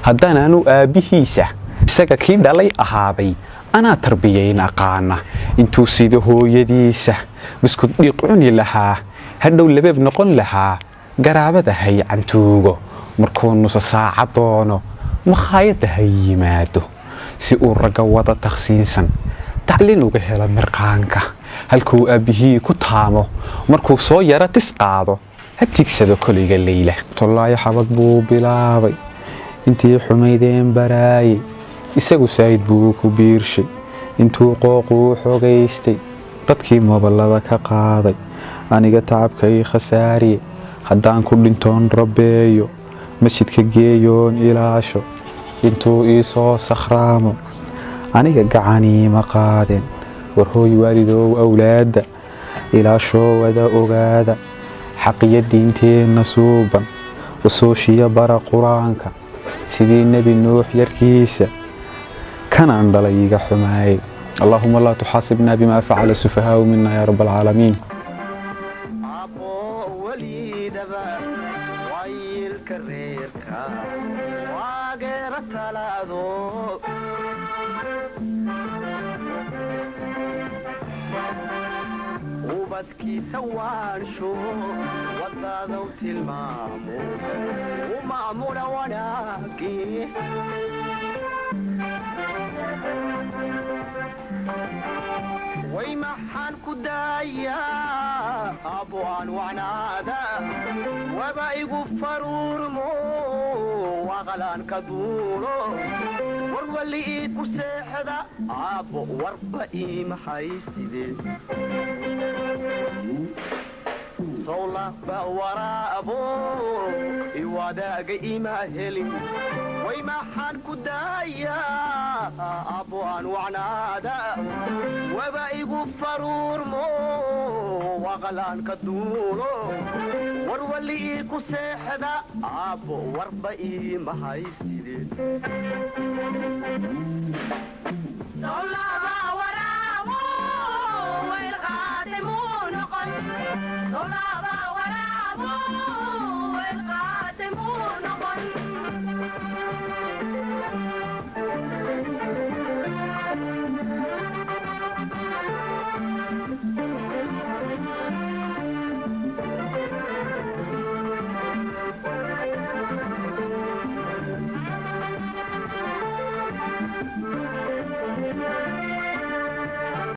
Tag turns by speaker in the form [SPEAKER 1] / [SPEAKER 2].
[SPEAKER 1] haddaan aanu aabbihiisa isaga kii dhalay ahaaday anaa tarbiyayn aqaana intuu sida hooyadiisa biskud dhiiq cuni lahaa hadhow labeeb noqon lahaa garaabada hay cantuugo markuu nusa saaca doono makhaayadda ha yimaado si uu ragga wada takhsiinsan tacliin uga helo mirqaanka halkuu aabbihii ku taamo markuu soo yara tis qaado ha tigsado koliga leyla tollaayo xabad buu bilaabay intii xumaydeen baraayay isagu sayd buu ku biirshay intuu qooquu xogaystay dadkii mooballada ka qaaday aniga tacabkay khasaariye haddaan ku dhintoon rabbeeyo masjidka geeyoon ilaasho intuu ii soo sakhraamo aniga gacanii ma qaadeen war hooy waalidow awlaadda ilaashoo wada ogaada xaqiya diinteenna suuban usuushiya bara qur-aanka sidii nebi nuux yarkiisa kanaan dhalay iga xumaayay allahuma laa tuxaasibna bima facala sufahaau mina yaa rab alcaalamiin
[SPEAKER 2] سوانشو وضاذو تلمامو ومعمول وناكي ويمحان كدايا أبوان ونادا وبايقو فرورمو وغلان كدورو والولي إيدكو سيحدا أبو وربئي محايسيدي صولا بورا أبو إواداق إيما هلي ويما حان كدايا أبو أنوعنادا وبايقو فرور مو وغلان كدورو ورولي إيكو سيحدا أبو وربئي محايسيدي صولا بورا أبو ويلغاتمون قل صولا